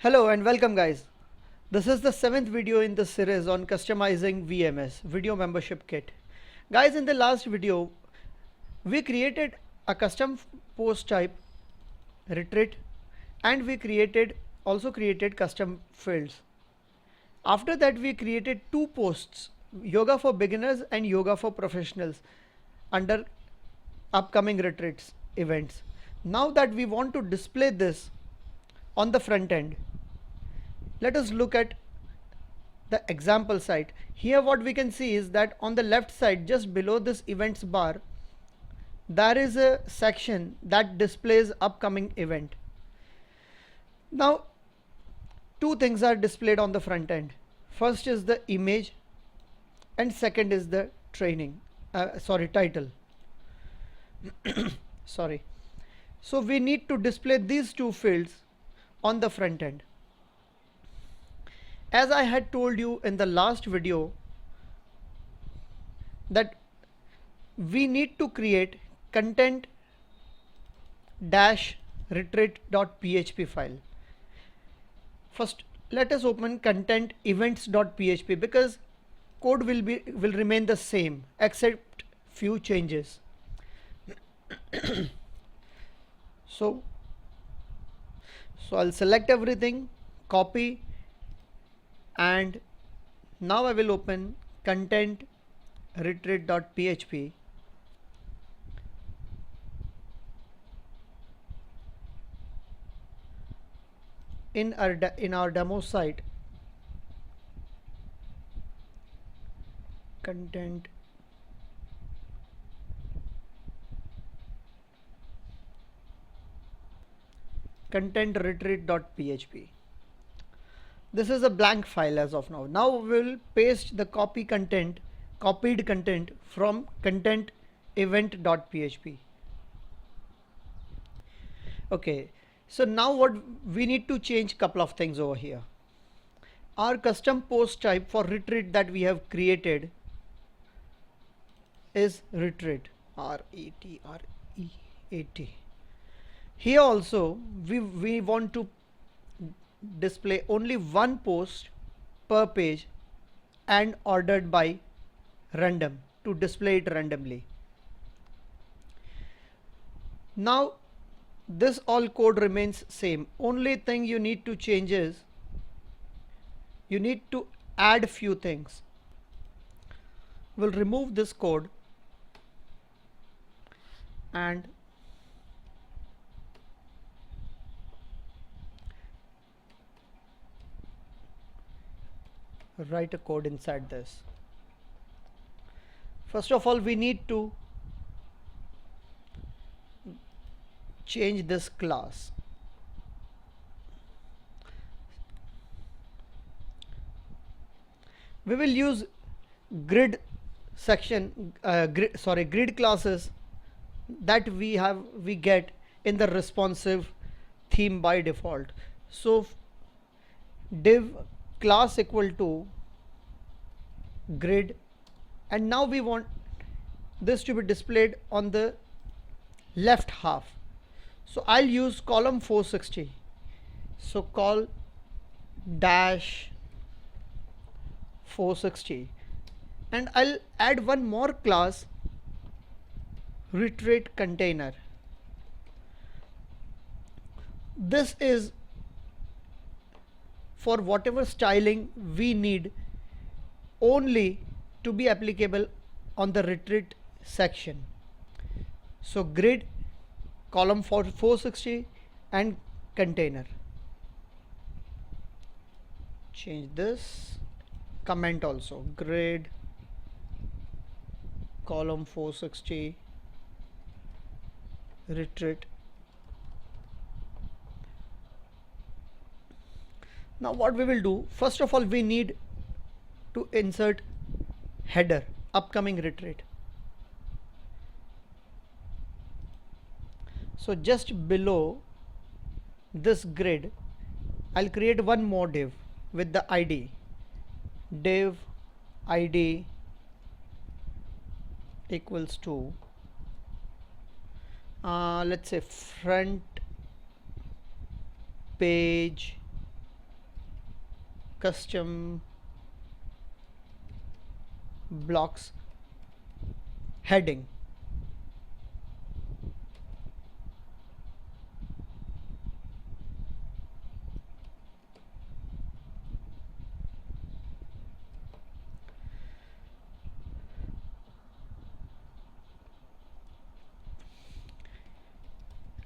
Hello and welcome guys. This is the 7th video in the series on customizing VMS, Video Membership Kit. Guys, in the last video, we created a custom post type retreat and we also created custom fields. After that, we created two posts, yoga for beginners and yoga for professionals under upcoming retreats events. Now that we want to display this on the front end, let us look at the example site. Here what we can see is that on the left side, just below this events bar, there is a section that displays upcoming event. Now two things are displayed on the front end. First is the image and second is the title. Sorry. So we need to display these two fields on the front end. As I had told you in the last video that we need to create content dash retreat.php file. First, let us open content events.php because code will remain the same except few changes. So I'll select everything, copy, and now I will open content retreat.php. In our demo site, content retreat.php. This is a blank file as of now. Now we will paste the copied content from content event.php. Okay, so now what we need to change couple of things over here. Our custom post type for retreat that we have created is retreat, R-E-T-R-E-A-T. Here also we want to display only one post per page and ordered by random to display it randomly. Now this all code remains same. Only thing you need to change is you need to add few things. We'll remove this code and write a code inside this. First of all, we need to change this class. We will use grid classes that we get in the responsive theme by default. So div class equal to grid, and now we want this to be displayed on the left half. So I'll use column 460. So call dash 460, and I'll add one more class, retreat container. This is for whatever styling we need only to be applicable on the retreat section. So grid, column 460 and container. Change this, comment also, grid, column 460, retreat. Now what we will do, first of all we need to insert header upcoming retreat. So just below this grid, I'll create one more div with the ID, div ID equals to let's say front page custom blocks heading.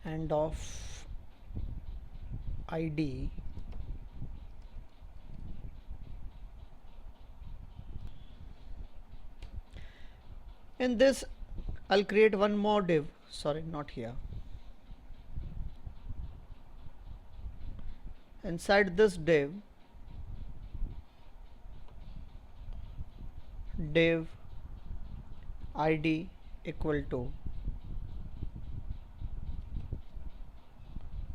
And of ID in this I'll create one more div, sorry, not here. Inside this div ID equal to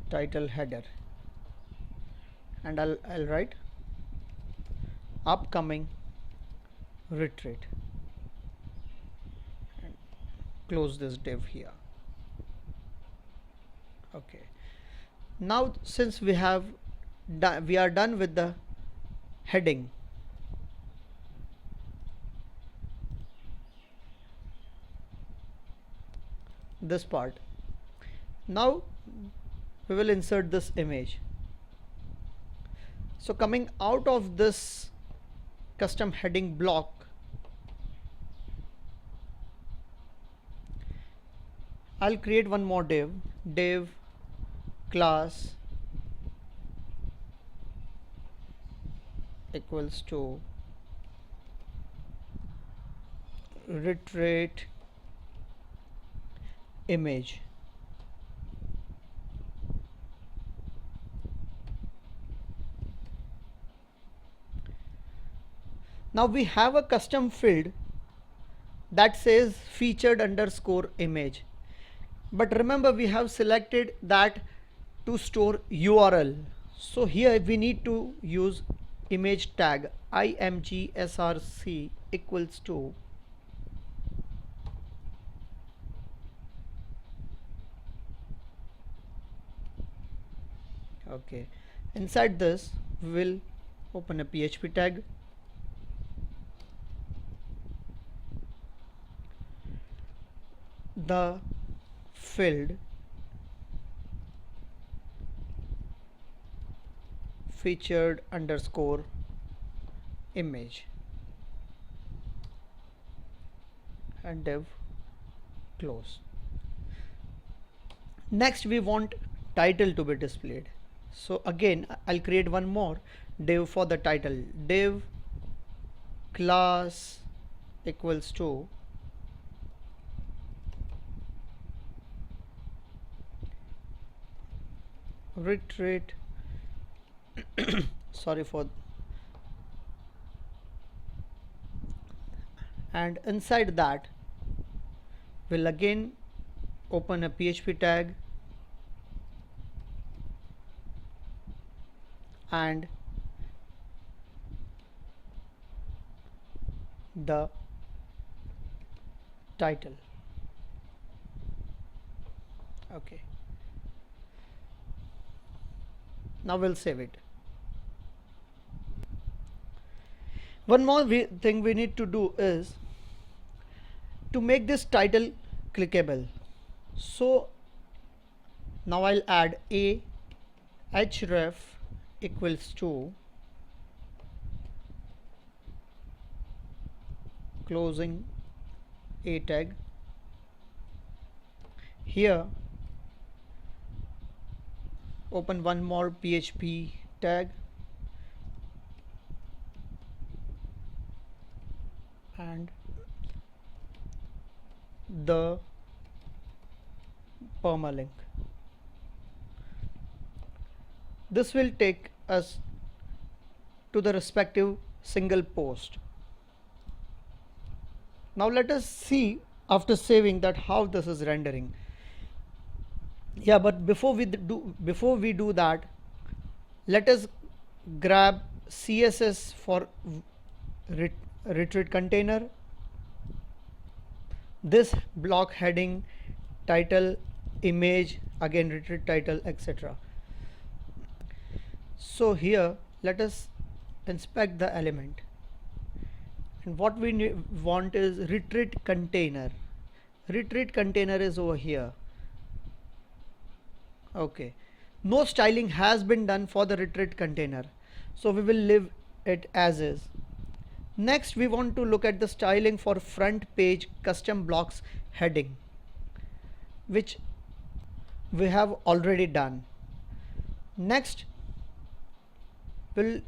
title header, and I'll write upcoming retreat and close this div here. Okay, now since we are done with the heading, this part, now we will insert this image. So coming out of this custom heading block, I'll create one more div class equals to retreat image. Now we have a custom field that says featured underscore image, but remember we have selected that to store URL. So here we need to use image tag imgsrc equals to okay. Inside this we will open a PHP tag, the field featured underscore image and div close. Next we want title to be displayed, so again I'll create one more div for the title, div class equals to retreat sorry for, and inside that we'll again open a PHP tag and the title. Okay, now we'll save it. One more thing we need to do is to make this title clickable. So now I'll add a href equals to closing a tag. Here open one more PHP tag and the permalink. This will take us to the respective single post. Now let us see after saving that how this is rendering. Yeah, but before we do that, let us grab CSS for retreat container, this block heading, title, image, again retreat title, etc. So here let us inspect the element, and what we want is retreat container. Retreat container is over here. Okay, no styling has been done for the retreat container, so we will leave it as is. Next, we want to look at the styling for front page custom blocks heading, which we have already done. Next, we'll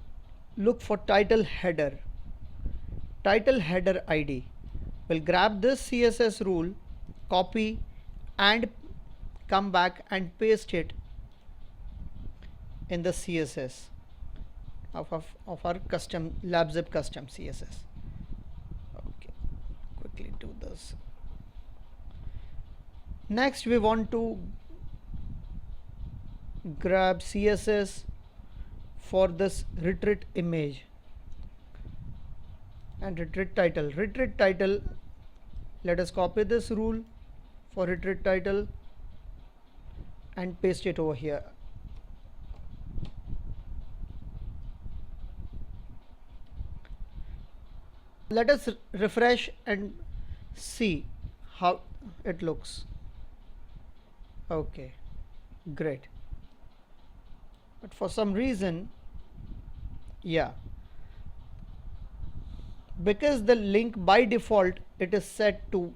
look for title header. Title header ID. We'll grab this CSS rule, copy, and come back and paste it in the CSS of our custom LabZip custom CSS. Okay, quickly do this. Next, we want to grab CSS for this retreat image and retreat title. Retreat title, let us copy this rule for retreat title and paste it over here. Let us refresh and see how it looks. Okay, great. But for some reason, yeah, because the link by default it is set to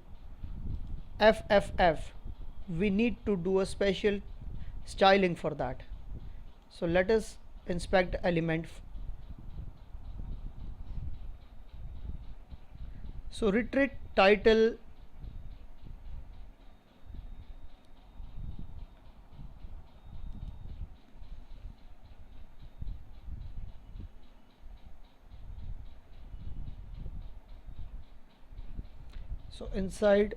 FFF, we need to do a special styling for that. So let us inspect element. So retreat title, so inside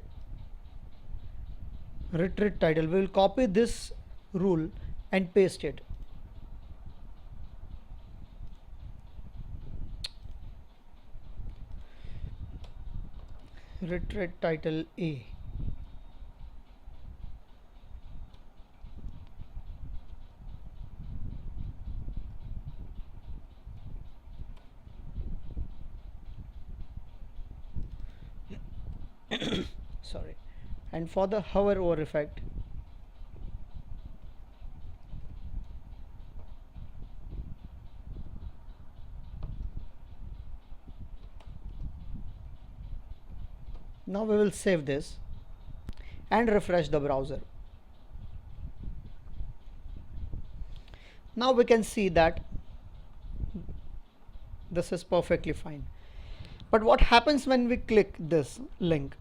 retreat title we will copy this rule and paste it. Retreat title A. Sorry. And for the hover over effect, now we will save this and refresh the browser. Now we can see that this is perfectly fine. But what happens when we click this link?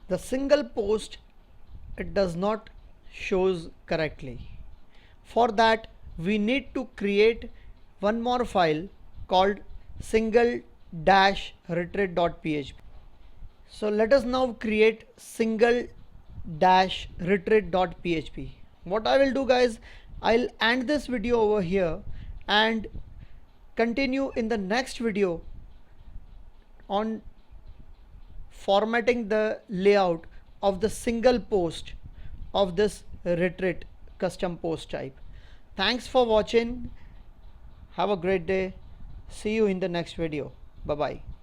The single post, it does not shows correctly. For that, we need to create one more file called single-retreat.php. So let us now create single-retreat.php. What I will do, guys, I'll end this video over here and continue in the next video on formatting the layout of the single post of this retreat custom post type. Thanks for watching. Have a great day. See you in the next video. Bye bye.